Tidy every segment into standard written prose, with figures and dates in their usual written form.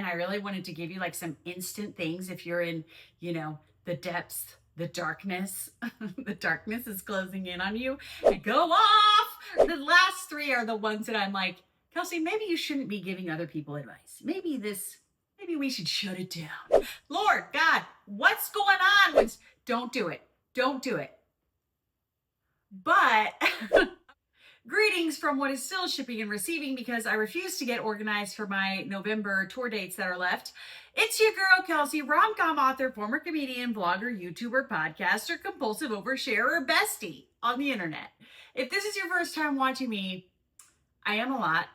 and I really wanted to give you like some instant things if you're in, the depths, the darkness. The darkness is closing in on you. And go off! The last three are the ones that I'm like, Kelsey, maybe you shouldn't be giving other people advice. Maybe we should shut it down. Lord God, what's going on? Don't do it. Don't do it. But greetings from what is still shipping and receiving because I refuse to get organized for my November tour dates that are left. It's your girl, Kelsey, rom-com author, former comedian, vlogger, YouTuber, podcaster, compulsive oversharer, bestie on the internet. If this is your first time watching me, I am a lot.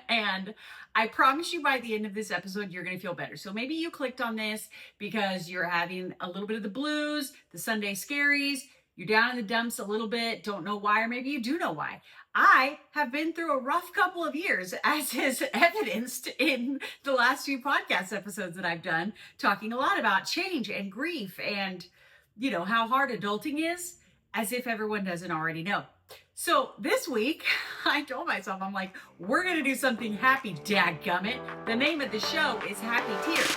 And I promise you by the end of this episode, you're going to feel better. So maybe you clicked on this because you're having a little bit of the blues, the Sunday scaries, you're down in the dumps a little bit, don't know why, or maybe you do know why. I have been through a rough couple of years, as is evidenced in the last few podcast episodes that I've done, talking a lot about change and grief and, how hard adulting is, as if everyone doesn't already know. So this week, I told myself, I'm like, we're going to do something happy, dadgummit. The name of the show is Happy Tears.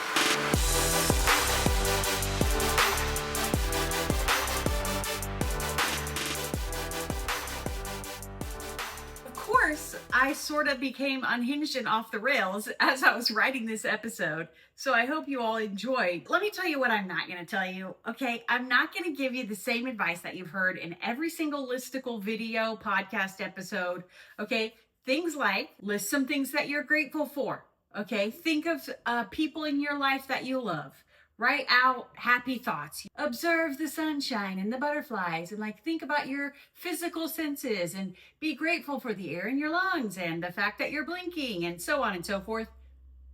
I sort of became unhinged and off the rails as I was writing this episode. So I hope you all enjoyed. Let me tell you what I'm not going to tell you. Okay, I'm not going to give you the same advice that you've heard in every single listicle video, podcast episode. Okay, things like list some things that you're grateful for. Okay, think of people in your life that you love. Write out happy thoughts. Observe the sunshine and the butterflies and think about your physical senses and be grateful for the air in your lungs and the fact that you're blinking and so on and so forth.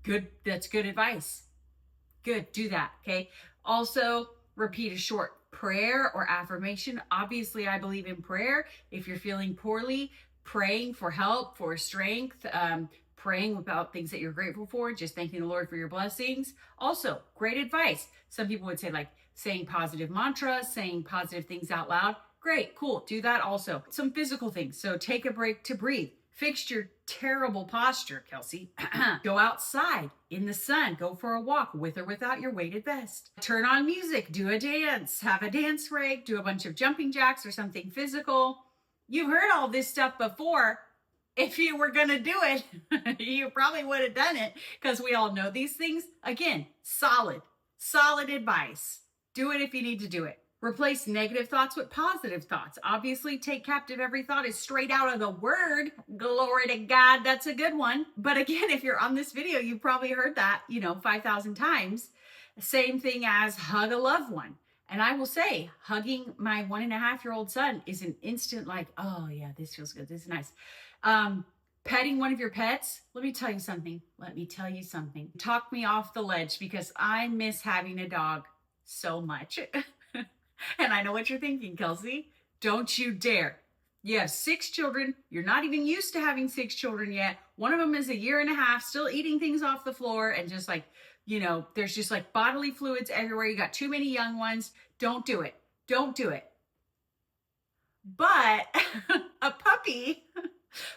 Good. That's good advice. Good. Do that. Okay. Also, repeat a short prayer or affirmation. Obviously, I believe in prayer. If you're feeling poorly, praying for help, for strength, praying about things that you're grateful for, just thanking the Lord for your blessings. Also, great advice. Some people would say saying positive mantras, saying positive things out loud. Great, cool, do that also. Some physical things. So take a break to breathe. Fix your terrible posture, Kelsey. Go outside in the sun. Go for a walk with or without your weighted vest. Turn on music. Do a dance. Have a dance break. Do a bunch of jumping jacks or something physical. You've heard all this stuff before. If you were going to do it, you probably would have done it because we all know these things. Again, solid advice. Do it if you need to do it. Replace negative thoughts with positive thoughts. Obviously, take captive every thought is straight out of the word. Glory to God. That's a good one. But again, if you're on this video, you've probably heard that, 5,000 times. Same thing as hug a loved one. And I will say, hugging my 1.5-year-old son is an instant oh yeah, this feels good. This is nice. Petting one of your pets. Let me tell you something. Talk me off the ledge because I miss having a dog so much. And I know what you're thinking, Kelsey. Don't you dare. You have 6 children. You're not even used to having 6 children yet. One of them is 1.5 years, still eating things off the floor and just there's just bodily fluids everywhere. You got too many young ones. Don't do it. Don't do it. But a puppy,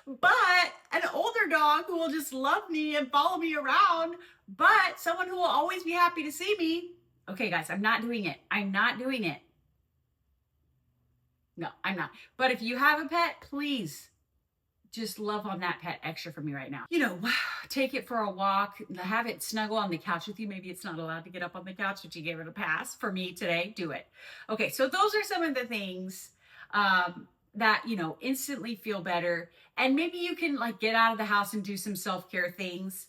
but an older dog who will just love me and follow me around, but someone who will always be happy to see me. Okay, guys, I'm not doing it. No, I'm not. But if you have a pet, please just love on that pet extra for me right now. Take it for a walk, have it snuggle on the couch with you. Maybe it's not allowed to get up on the couch, but you gave it a pass. For me today, do it. Okay, so those are some of the things that, instantly feel better. And maybe you can get out of the house and do some self-care things.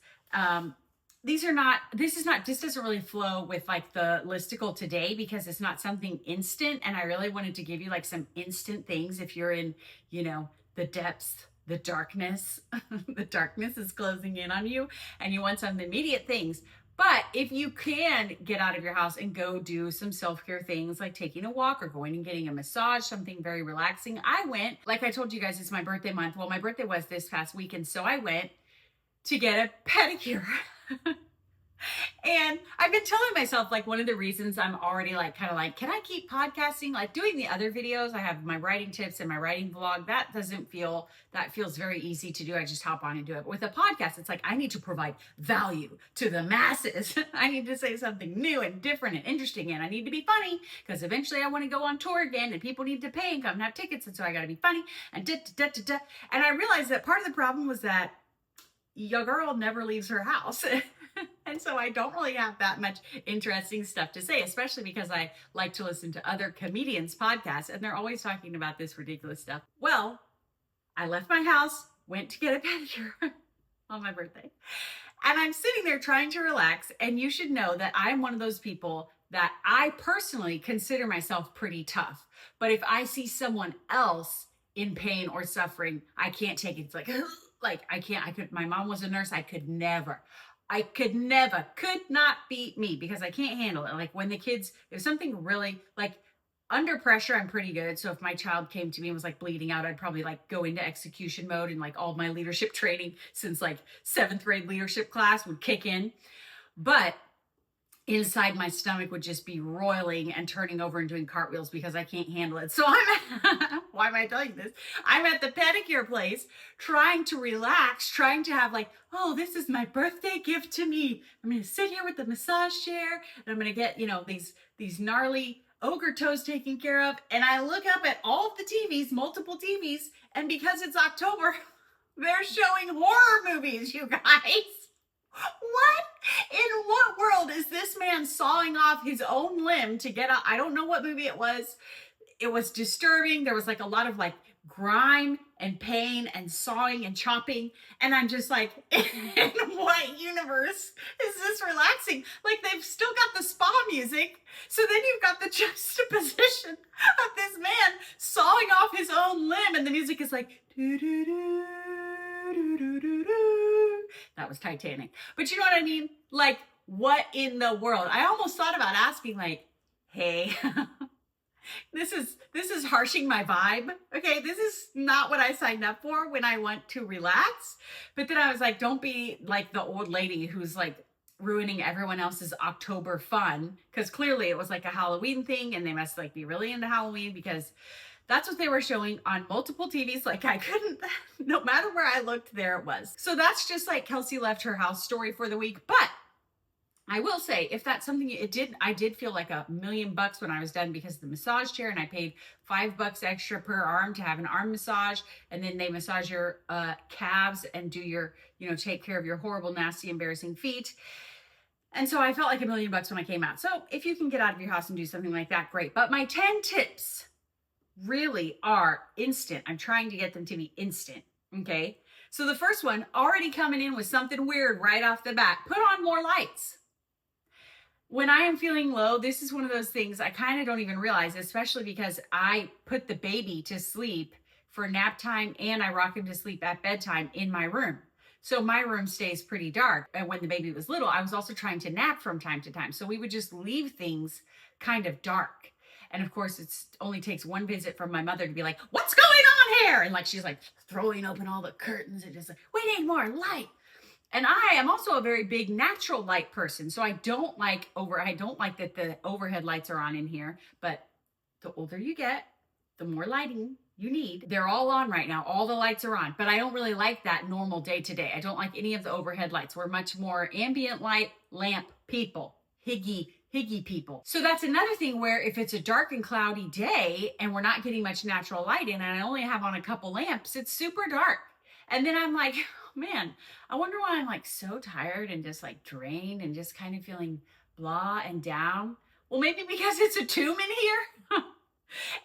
This doesn't really flow with the listicle today because it's not something instant. And I really wanted to give you some instant things if you're in, the depths, the darkness. The darkness is closing in on you and you want some immediate things. But if you can get out of your house and go do some self-care things like taking a walk or going and getting a massage, something very relaxing. I went, like I told you guys, it's my birthday month. Well, my birthday was this past weekend. So I went to get a pedicure. And I've been telling myself, like, one of the reasons I'm already like, kind of like, can I keep podcasting? Like doing the other videos, I have my writing tips and my writing vlog. That feels very easy to do. I just hop on and do it. But with a podcast, it's like, I need to provide value to the masses. I need to say something new and different and interesting. And I need to be funny because eventually I want to go on tour again and people need to pay and come and have tickets. And so I got to be funny and And I realized that part of the problem was that your girl never leaves her house. And so I don't really have that much interesting stuff to say, especially because I like to listen to other comedians' podcasts and they're always talking about this ridiculous stuff. Well, I left my house, went to get a pedicure on my birthday, and I'm sitting there trying to relax. And you should know that I'm one of those people that I personally consider myself pretty tough. But if I see someone else in pain or suffering, I can't take it. It's like, my mom was a nurse. Could not be me because I can't handle it. Like when the kids, if something really like under pressure, I'm pretty good. So if my child came to me and was like bleeding out, I'd probably like go into execution mode and like all my leadership training since like 7th grade leadership class would kick in. But inside my stomach would just be roiling and turning over and doing cartwheels because I can't handle it. So why am I telling you this? I'm at the pedicure place trying to relax, trying to have like, oh, this is my birthday gift to me. I'm going to sit here with the massage chair and I'm going to get, these gnarly ogre toes taken care of. And I look up at all of the TVs, multiple TVs, and because it's October, they're showing horror movies, you guys. What in what world is this man sawing off his own limb to get out? I don't know what movie it was. It was disturbing. There was like a lot of like grime and pain and sawing and chopping. And I'm just like, in what universe is this relaxing? Like they've still got the spa music. So then you've got the juxtaposition of this man sawing off his own limb. And the music is like, doo-doo-doo. That was Titanic. But you know what I mean? Like, what in the world? I almost thought about asking, like, hey, this is harshing my vibe. Okay, this is not what I signed up for when I want to relax. But then I was like, don't be like the old lady who's like ruining everyone else's October fun. Because clearly it was like a Halloween thing and they must like be really into Halloween because that's what they were showing on multiple TVs. Like I couldn't, no matter where I looked, there it was. So that's just like Kelsey left her house story for the week. But I will say, if that's something I did feel like $1 million when I was done because of the massage chair and I paid $5 extra per arm to have an arm massage. And then they massage your calves and do your, take care of your horrible, nasty, embarrassing feet. And so I felt like $1 million when I came out. So if you can get out of your house and do something like that, great. But my 10 tips really are instant. I'm trying to get them to be instant. Okay. So the first one, already coming in with something weird right off the bat, put on more lights. When I am feeling low, this is one of those things I kind of don't even realize, especially because I put the baby to sleep for nap time and I rock him to sleep at bedtime in my room. So my room stays pretty dark. And when the baby was little, I was also trying to nap from time to time. So we would just leave things kind of dark. And of course, it only takes one visit from my mother to be like, what's going on here? And like, she's like throwing open all the curtains and just like, we need more light. And I am also a very big natural light person. So I don't like that the overhead lights are on in here, but the older you get, the more lighting you need. They're all on right now. All the lights are on, but I don't really like that normal day to day. I don't like any of the overhead lights. We're much more ambient light lamp people, higgy people. So that's another thing where if it's a dark and cloudy day and we're not getting much natural light in and I only have on a couple lamps, it's super dark. And then I'm like, man, I wonder why I'm like so tired and just like drained and just kind of feeling blah and down. Well, maybe because it's a tomb in here.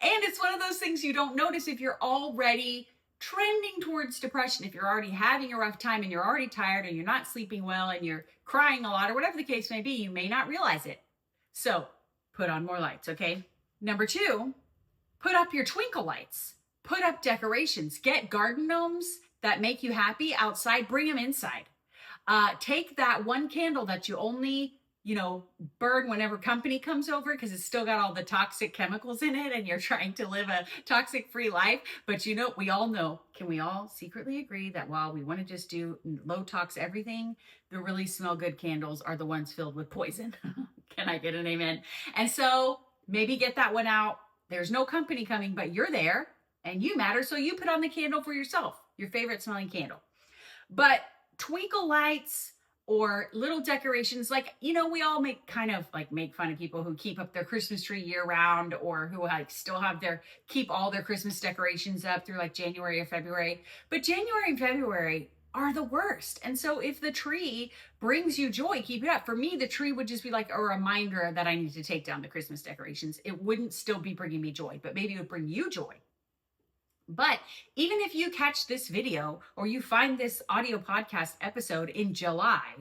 And it's one of those things you don't notice if you're already trending towards depression. If you're already having a rough time and you're already tired and you're not sleeping well and you're crying a lot or whatever the case may be, you may not realize it. So put on more lights, okay? Number 2, put up your twinkle lights. Put up decorations. Get garden gnomes that make you happy outside. Bring them inside. Take that one candle that you only burn whenever company comes over because it's still got all the toxic chemicals in it and you're trying to live a toxic free life. But we all know, can we all secretly agree that while we want to just do low tox everything, the really smell good candles are the ones filled with poison? Can I get an amen? And so maybe get that one out. There's no company coming, but you're there and you matter. So you put on the candle for yourself, your favorite smelling candle. But twinkle lights or little decorations, we all make fun of people who keep up their Christmas tree year round, or who still have keep all their Christmas decorations up through January or February. But January and February are the worst. And so if the tree brings you joy, keep it up. For me, the tree would just be like a reminder that I need to take down the Christmas decorations. It wouldn't still be bringing me joy, but maybe it would bring you joy. But even if you catch this video or you find this audio podcast episode in July,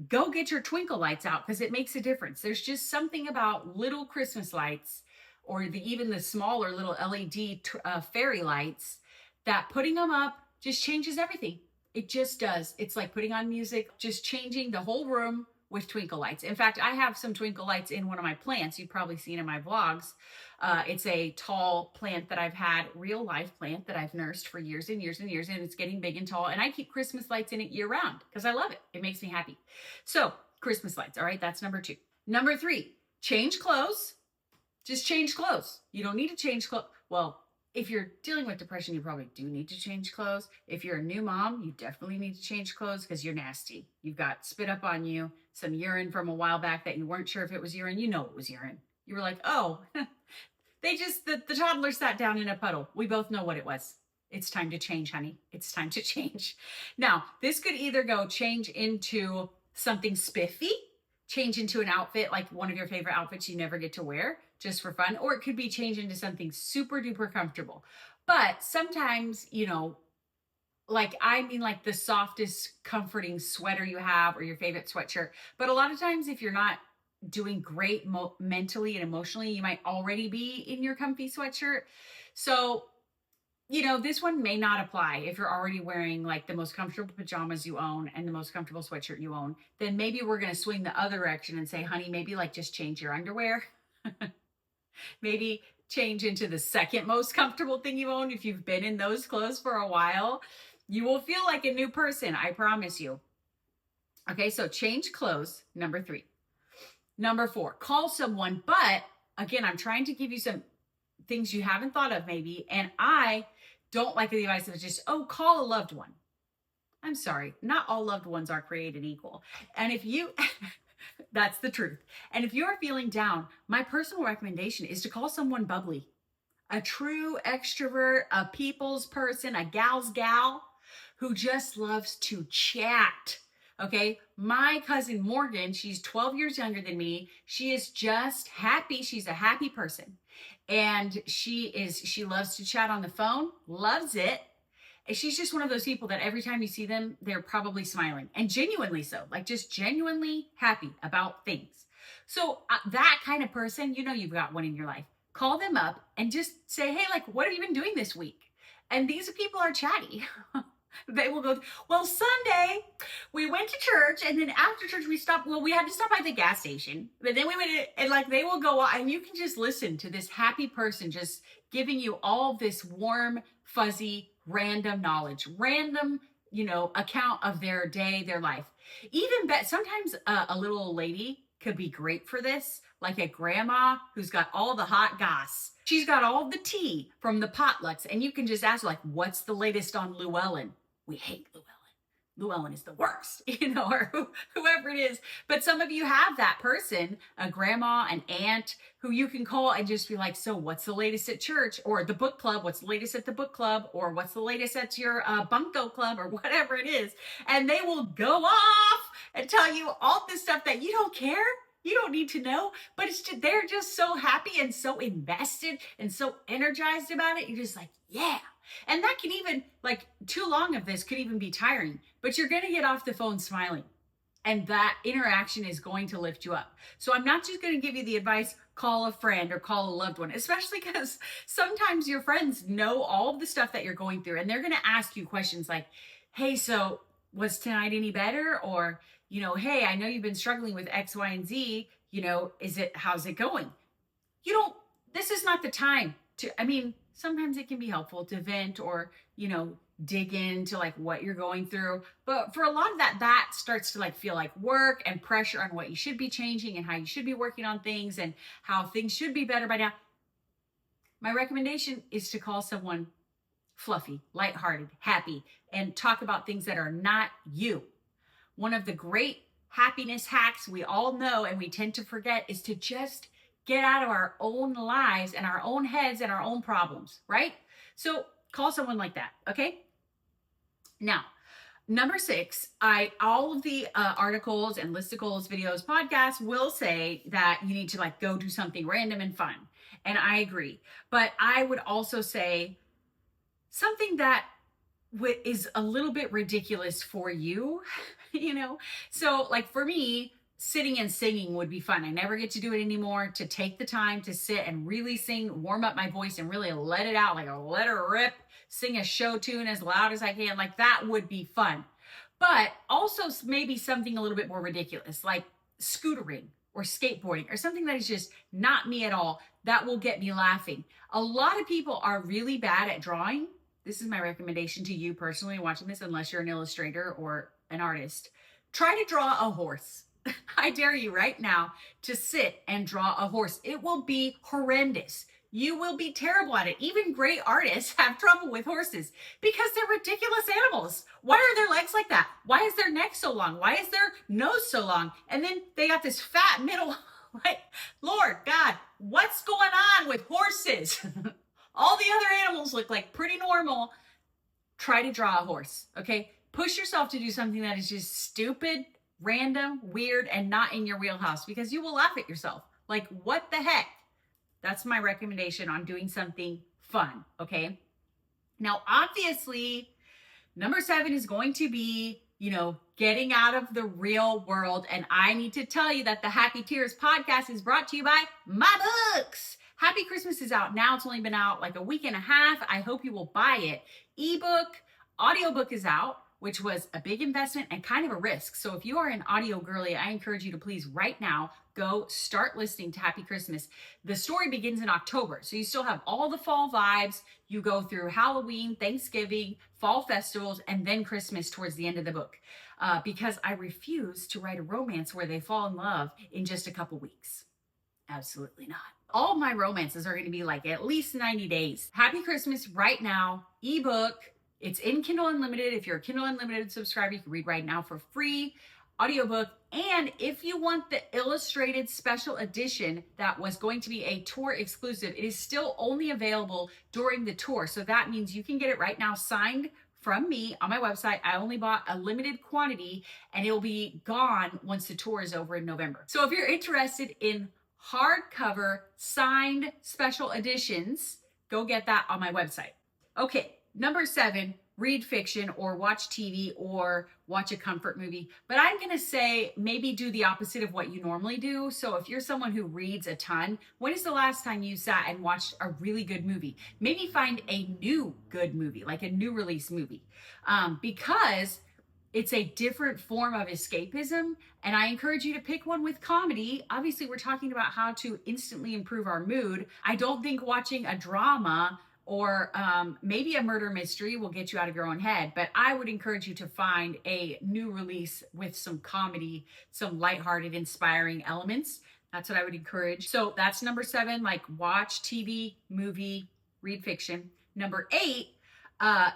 go get your twinkle lights out, because it makes a difference. There's just something about little Christmas lights, or even the smaller little LED fairy lights, that putting them up just changes everything. It just does. It's like putting on music, just changing the whole room with twinkle lights. In fact, I have some twinkle lights in one of my plants. You've probably seen in my vlogs. It's a tall plant that I've had, real life plant that I've nursed for years and years and years, and it's getting big and tall. And I keep Christmas lights in it year round because I love it. It makes me happy. So Christmas lights. All right. That's number 2. Number 3, change clothes. Just change clothes. You don't need to change clothes. Well, if you're dealing with depression, you probably do need to change clothes. If you're a new mom, you definitely need to change clothes because you're nasty. You've got spit up on you, some urine from a while back that you weren't sure if it was urine. You know it was urine. You were like, oh, the toddler sat down in a puddle. We both know what it was. It's time to change, honey. It's time to change. Now, this could either go change into something spiffy, change into an outfit, like one of your favorite outfits you never get to wear, just for fun, or it could be changed into something super duper comfortable. But sometimes, like the softest comforting sweater you have, or your favorite sweatshirt. But a lot of times, if you're not doing great mentally and emotionally, you might already be in your comfy sweatshirt. So, this one may not apply if you're already wearing the most comfortable pajamas you own and the most comfortable sweatshirt you own. Then maybe we're going to swing the other direction and say, honey, maybe just change your underwear. Maybe change into the second most comfortable thing you own. If you've been in those clothes for a while, you will feel like a new person. I promise you. Okay, so change clothes, number 3. Number 4, call someone. But again, I'm trying to give you some things you haven't thought of maybe. And I don't like the advice of just, call a loved one. I'm sorry. Not all loved ones are created equal. And if you... That's the truth. And if you're feeling down, my personal recommendation is to call someone bubbly, a true extrovert, a people's person, a gal's gal who just loves to chat. Okay. My cousin Morgan, she's 12 years younger than me. She is just happy. She's a happy person. And she loves to chat on the phone, loves it. She's just one of those people that every time you see them, they're probably smiling, and genuinely so, just genuinely happy about things. So that kind of person, you've got one in your life. Call them up and just say, hey, what have you been doing this week? And these people are chatty. They will go, well, Sunday we went to church, and then after church we had to stop by the gas station, but then we went and they will go on, and you can just listen to this happy person just giving you all this warm, fuzzy, random knowledge, random, account of their day, their life. Sometimes a little old lady could be great for this, like a grandma who's got all the hot goss. She's got all the tea from the potlucks, and you can just ask her, what's the latest on Llewellyn? We hate Llewellyn. Llewellyn is the worst, or whoever it is. But some of you have that person, a grandma, an aunt, who you can call and just be like, so what's the latest at church? Or the book club, what's the latest at the book club? Or what's the latest at your bunco club, or whatever it is. And they will go off and tell you all this stuff that you don't care. You don't need to know, but they're just so happy and so invested and so energized about it. You're just like, yeah. And that can even, too long of this could even be tiring, but you're going to get off the phone smiling. And that interaction is going to lift you up. So I'm not just going to give you the advice, call a friend or call a loved one, especially because sometimes your friends know all of the stuff that you're going through, and they're going to ask you questions like, hey, so was tonight any better? Or, hey, I know you've been struggling with X, Y, and Z. How's it going? This is not the time sometimes it can be helpful to vent or, dig into like what you're going through. But for a lot of that starts to like feel like work and pressure on what you should be changing and how you should be working on things and how things should be better by now. My recommendation is to call someone fluffy, lighthearted, happy, and talk about things that are not you. One of the great happiness hacks we all know and we tend to forget is to just get out of our own lives and our own heads and our own problems, right? So call someone like that, okay? Now, number 6, all of the articles and listicles, videos, podcasts will say that you need to like go do something random and fun. And I agree. But I would also say something that is a little bit ridiculous for you, So like for me, sitting and singing would be fun. I never get to do it anymore, to take the time to sit and really sing, warm up my voice and really let it out, like let it rip, sing a show tune as loud as I can. Like that would be fun. But also maybe something a little bit more ridiculous, like scootering or skateboarding or something that is just not me at all. That will get me laughing. A lot of people are really bad at drawing. This is my recommendation to you personally watching this, unless you're an illustrator or an artist. Try to draw a horse. I dare you right now to sit and draw a horse. It will be horrendous. You will be terrible at it. Even great artists have trouble with horses because they're ridiculous animals. Why are their legs like that? Why is their neck so long? Why is their nose so long? And then they got this fat middle, like, Lord God, what's going on with horses? All the other animals look like pretty normal. Try to draw a horse, okay? Push yourself to do something that is just stupid, random, weird, and not in your wheelhouse because you will laugh at yourself. Like, what the heck? That's my recommendation on doing something fun, okay? Now, obviously, number 7 is going to be, getting out of the real world. And I need to tell you that the Happy Tears podcast is brought to you by my books. Happy Christmas is out now. It's only been out like a week and a half. I hope you will buy it. Ebook, audiobook is out, which was a big investment and kind of a risk. So if you are an audio girly, I encourage you to please right now go start listening to Happy Christmas. The story begins in October. So you still have all the fall vibes. You go through Halloween, Thanksgiving, fall festivals, and then Christmas towards the end of the book. Because I refuse to write a romance where they fall in love in just a couple weeks. Absolutely not. All my romances are going to be like at least 90 days. Happy Christmas right now, ebook. It's in Kindle Unlimited. If you're a Kindle Unlimited subscriber, you can read right now for free. Audiobook. And if you want the illustrated special edition that was going to be a tour exclusive, it is still only available during the tour. So that means you can get it right now signed from me on my website. I only bought a limited quantity and it will be gone once the tour is over in November. So if you're interested in hardcover signed special editions, go get that on my website. Okay, number 7, read fiction or watch TV or watch a comfort movie. But I'm going to say maybe do the opposite of what you normally do. So if you're someone who reads a ton, when is the last time you sat and watched a really good movie? Maybe find a new good movie, like a new release movie, because it's a different form of escapism. And I encourage you to pick one with comedy. Obviously, we're talking about how to instantly improve our mood. I don't think watching a drama or maybe a murder mystery will get you out of your own head. But I would encourage you to find a new release with some comedy, some lighthearted, inspiring elements. That's what I would encourage. So that's number 7, like watch TV, movie, read fiction. Number 8,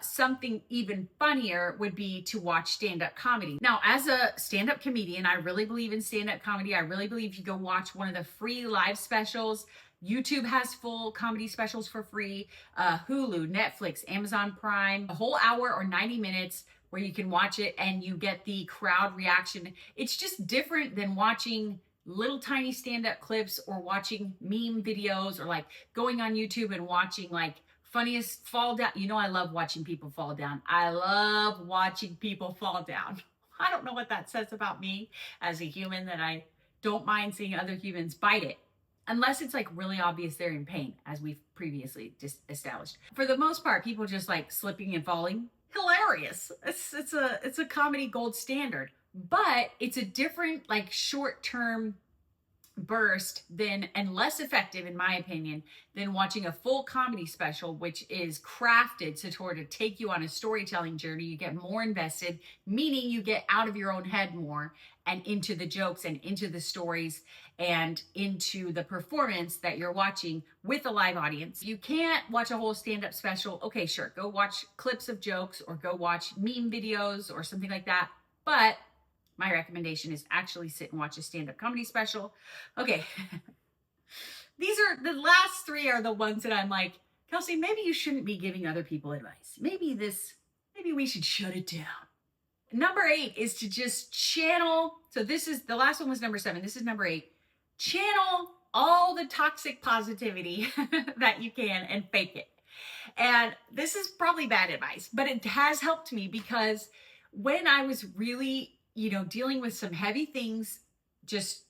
something even funnier would be to watch stand-up comedy. Now, as a stand-up comedian, I really believe in stand-up comedy. I really believe you go watch one of the free live specials. YouTube has full comedy specials for free. Hulu, Netflix, Amazon Prime, a whole hour or 90 minutes where you can watch it and you get the crowd reaction. It's just different than watching little tiny stand-up clips or watching meme videos or like going on YouTube and watching like funniest fall down. I love watching people fall down. I love watching people fall down. I don't know what that says about me as a human, that I don't mind seeing other humans bite it. Unless it's like really obvious they're in pain, as we've previously just established. For the most part, people just like slipping and falling, hilarious. It's a comedy gold standard. but it's a different, like, short-term burst than, and less effective in my opinion, than watching a full comedy special, which is crafted to sort of take you on a storytelling journey. You get more invested, meaning you get out of your own head more and into the jokes and into the stories and into the performance that you're watching with a live audience. You can't watch a whole stand-up special. Okay, sure, go watch clips of jokes or go watch meme videos or something like that, but my recommendation is actually sit and watch a stand-up comedy special. Okay. These are the last three are the ones that I'm like, Kelsey, maybe you shouldn't be giving other people advice. Maybe we should shut it down. Number 8 is to just channel. So this is, the last one was number 7. This is number 8. Channel all the toxic positivity that you can and fake it. And this is probably bad advice, but it has helped me because when I was really, dealing with some heavy things, just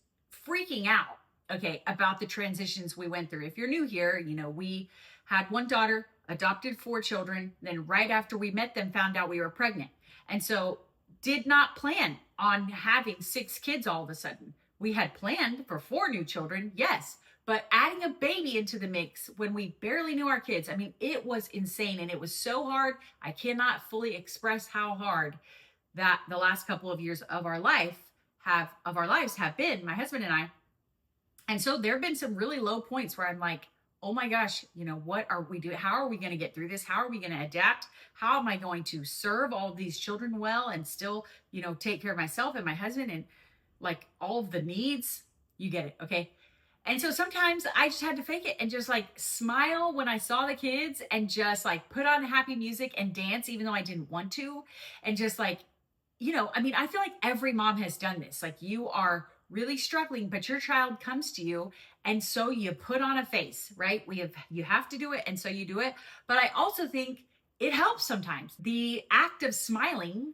freaking out, okay, about the transitions we went through. If you're new here, we had one daughter, adopted 4 children, then right after we met them, found out we were pregnant. And so did not plan on having 6 kids all of a sudden. We had planned for 4 new children, yes, but adding a baby into the mix when we barely knew our kids, I mean, it was insane and it was so hard. I cannot fully express how hard that the last couple of years of our lives have been, my husband and I. And so there have been some really low points where I'm like, oh my gosh, what are we doing? How are we going to get through this? How are we going to adapt? How am I going to serve all of these children well and still, take care of myself and my husband and like all of the needs? You get it. Okay. And so sometimes I just had to fake it and just like smile when I saw the kids and just like put on happy music and dance, even though I didn't want to. And just like, I feel like every mom has done this. Like you are really struggling, but your child comes to you. And so you put on a face, right? You have to do it. And so you do it. But I also think it helps sometimes. The act of smiling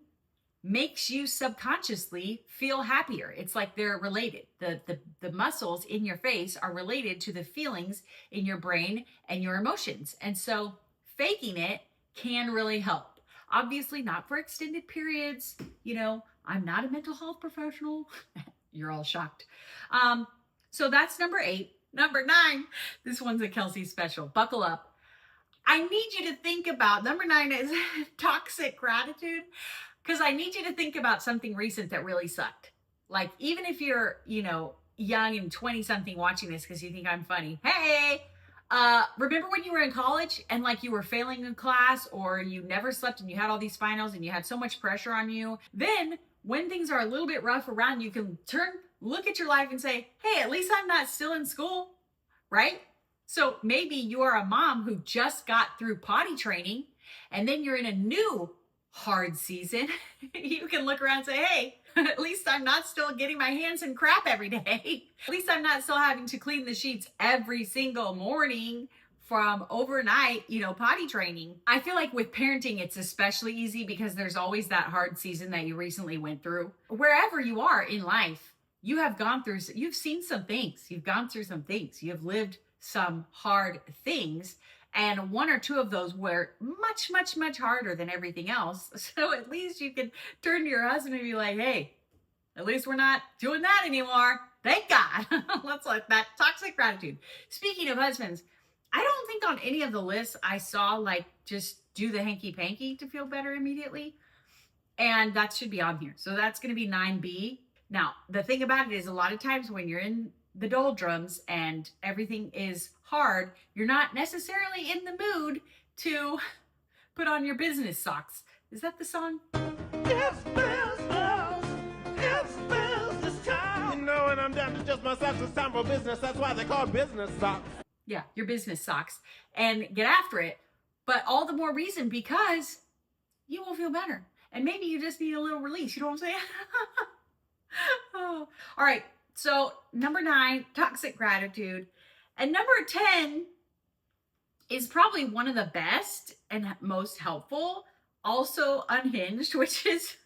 makes you subconsciously feel happier. It's like they're related. The muscles in your face are related to the feelings in your brain and your emotions. And so faking it can really help. Obviously not for extended periods. I'm not a mental health professional. You're all shocked. So that's number 8. Number 9, this one's a Kelsey special. Buckle up. I need you to think about, number 9 is toxic gratitude. Because I need you to think about something recent that really sucked. Like, even if you're, young and 20-something watching this because you think I'm funny. Hey, remember when you were in college and like you were failing in class or you never slept and you had all these finals and you had so much pressure on you? Then when things are a little bit rough around, you can look at your life and say, hey, at least I'm not still in school, right? So maybe you are a mom who just got through potty training and then you're in a new hard season. You can look around and say, hey, at least I'm not still getting my hands in crap every day. At least I'm not still having to clean the sheets every single morning from overnight, potty training. I feel like with parenting, it's especially easy because there's always that hard season that you recently went through. Wherever you are in life, you've seen some things, you've gone through some things, you have lived some hard things. And 1 or 2 of those were much, much, much harder than everything else. So at least you can turn to your husband and be like, hey, at least we're not doing that anymore. Thank God. Let's let that toxic gratitude. Speaking of husbands, I don't think on any of the lists I saw like just do the hanky panky to feel better immediately. And that should be on here. So that's going to be 9B. Now, the thing about it is a lot of times when you're in the doldrums and everything is hard, you're not necessarily in the mood to put on your business socks. Is that the song? It's business. It's business time. And I'm down to just my socks. It's time for business. That's why they call business socks. Yeah, your business socks. And get after it. But all the more reason because you will feel better. And maybe you just need a little release. You know what I'm saying? Oh. All right. So number 9, toxic gratitude. And number 10 is probably one of the best and most helpful, also unhinged, which is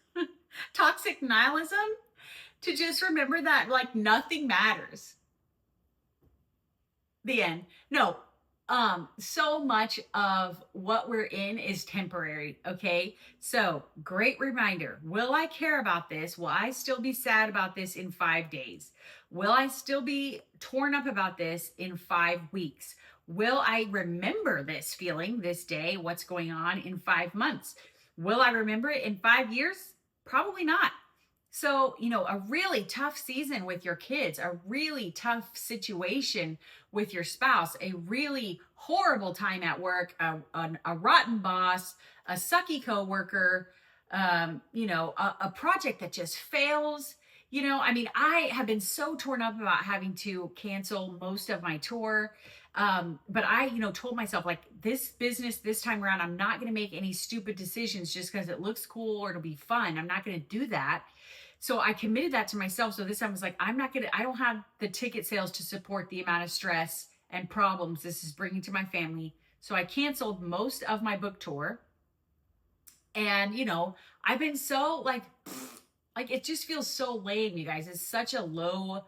toxic nihilism. To just remember that like nothing matters. The end. No, So much of what we're in is temporary, okay? So, great reminder. Will I care about this? Will I still be sad about this in 5 days? Will I still be torn up about this in 5 weeks? Will I remember this feeling, this day, what's going on in 5 months? Will I remember it in 5 years? Probably not. So, a really tough season with your kids, a really tough situation with your spouse, a really horrible time at work, a rotten boss, a sucky coworker, a project that just fails. I have been so torn up about having to cancel most of my tour. But I, told myself, like, this business this time around, I'm not going to make any stupid decisions just because it looks cool or it'll be fun. I'm not going to do that. So I committed that to myself. So this time I was like, I don't have the ticket sales to support the amount of stress and problems this is bringing to my family. So I canceled most of my book tour. And, I've been so like it just feels so lame, you guys. It's such a low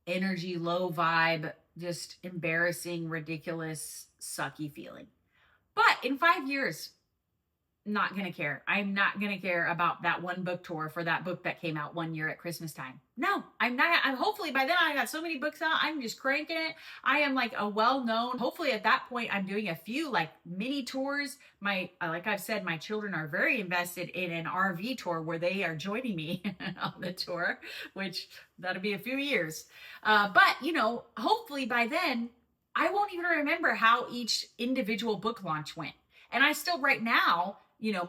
energy, low vibe, just embarrassing, ridiculous, sucky feeling. But in 5 years, not gonna care. I'm not gonna care about that one book tour for that book that came out one year at Christmas time. No, I'm not. I'm hopefully by then I got so many books out. I'm just cranking it. I am like a well-known. Hopefully at that point I'm doing a few like mini tours. Like I've said, my children are very invested in an RV tour where they are joining me on the tour, which that'll be a few years. But hopefully by then I won't even remember how each individual book launch went. And I still right now,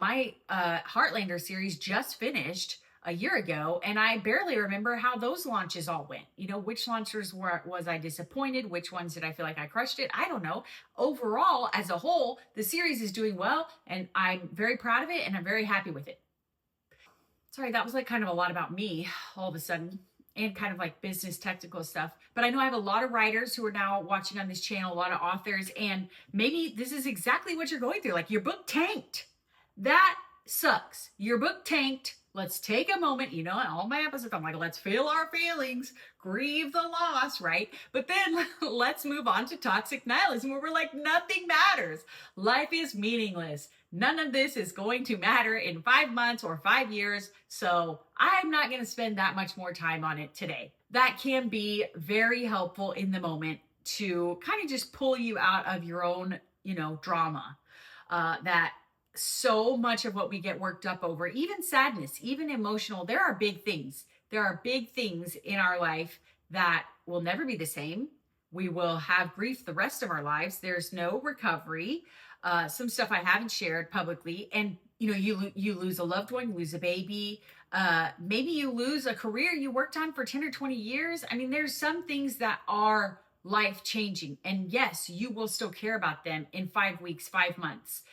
my Heartlander series just finished a year ago, and I barely remember how those launches all went. Which launchers was I disappointed? Which ones did I feel like I crushed it? I don't know. Overall, as a whole, the series is doing well, and I'm very proud of it, and I'm very happy with it. Sorry, that was like kind of a lot about me all of a sudden and kind of like business technical stuff. But I know I have a lot of writers who are now watching on this channel, a lot of authors, and maybe this is exactly what you're going through. Like your book tanked. That sucks. Your book tanked. Let's take a moment. In all my episodes, I'm like, let's feel our feelings, grieve the loss, right? But then let's move on to toxic nihilism where we're like, nothing matters. Life is meaningless. None of this is going to matter in 5 months or 5 years. So I'm not going to spend that much more time on it today. That can be very helpful in the moment to kind of just pull you out of your own, drama. That so much of what we get worked up over, even sadness, even emotional, there are big things. There are big things in our life that will never be the same. We will have grief the rest of our lives. There's no recovery. Some stuff I haven't shared publicly. And, you lose a loved one, you lose a baby. Maybe you lose a career you worked on for 10 or 20 years. I mean, there's some things that are life changing. And yes, you will still care about them in 5 weeks, 5 months.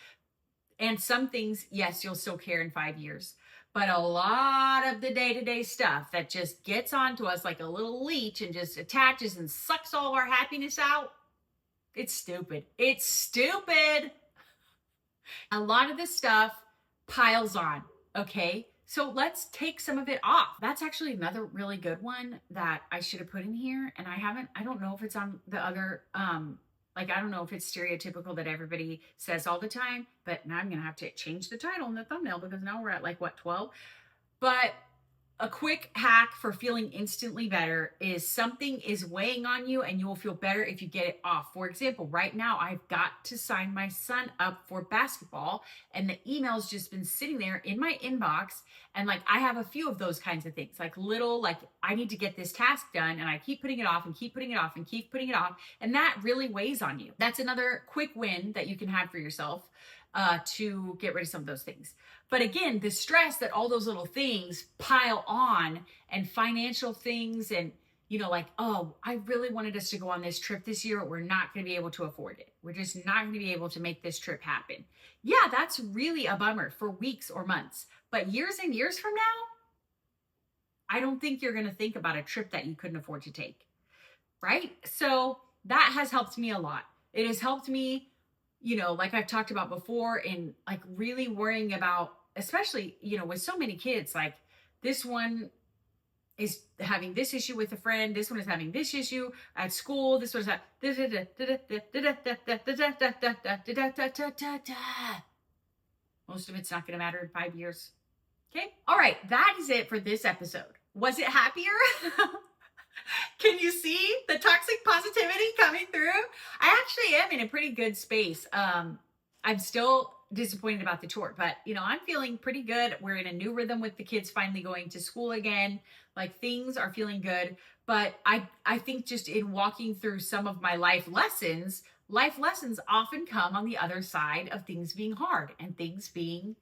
And some things, yes, you'll still care in 5 years. But a lot of the day-to-day stuff that just gets onto us like a little leech and just attaches and sucks all of our happiness out, it's stupid. It's stupid. A lot of this stuff piles on, okay? So let's take some of it off. That's actually another really good one that I should have put in here. And I don't know if it's on the other, I don't know if it's stereotypical that everybody says all the time, but now I'm going to have to change the title and the thumbnail because now we're at 12. But a quick hack for feeling instantly better is something is weighing on you and you will feel better if you get it off. For example, right now I've got to sign my son up for basketball and the email's just been sitting there in my inbox. And I have a few of those kinds of things, I need to get this task done and I keep putting it off and keep putting it off and keep putting it off. And that really weighs on you. That's another quick win that you can have for yourself to get rid of some of those things. But again, the stress that all those little things pile on and financial things and, oh, I really wanted us to go on this trip this year, but we're not going to be able to afford it. We're just not going to be able to make this trip happen. Yeah, that's really a bummer for weeks or months. But years and years from now, I don't think you're going to think about a trip that you couldn't afford to take, right? So that has helped me a lot. It has helped me, like I've talked about before, in really worrying about, especially, with so many kids, this one, is having this issue with a friend. This one is having this issue at school. This one's most of it's not going to matter in 5 years. Okay. All right. That is it for this episode. Was it happier? Can you see the toxic positivity coming through? I actually am in a pretty good space. I'm still disappointed about the chore, but I'm feeling pretty good. We're in a new rhythm with the kids finally going to school again. Like, things are feeling good, but I think just in walking through some of my life lessons often come on the other side of things being hard and things being,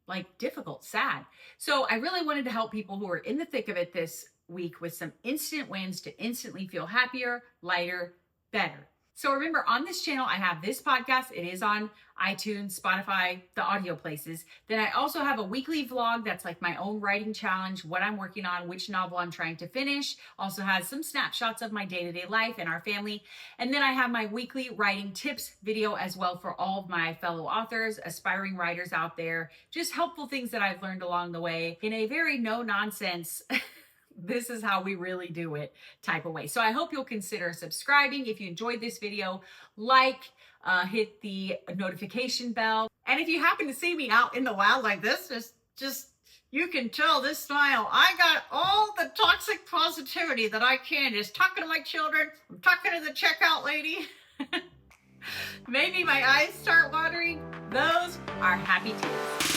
like, difficult, sad. So I really wanted to help people who are in the thick of it this week with some instant wins to instantly feel happier, lighter, better. So remember, on this channel, I have this podcast. It is on iTunes, Spotify, the audio places. Then I also have a weekly vlog that's like my own writing challenge, what I'm working on, which novel I'm trying to finish. Also has some snapshots of my day-to-day life and our family. And then I have my weekly writing tips video as well for all of my fellow authors, aspiring writers out there. Just helpful things that I've learned along the way in a very no-nonsense this is how we really do it type of way. So I hope you'll consider subscribing. If you enjoyed this video, hit the notification bell. And if you happen to see me out in the wild like this, just you can tell this smile. I got all the toxic positivity that I can. Just talking to my children. I'm talking to the checkout lady. Maybe my eyes start watering. Those are happy tears.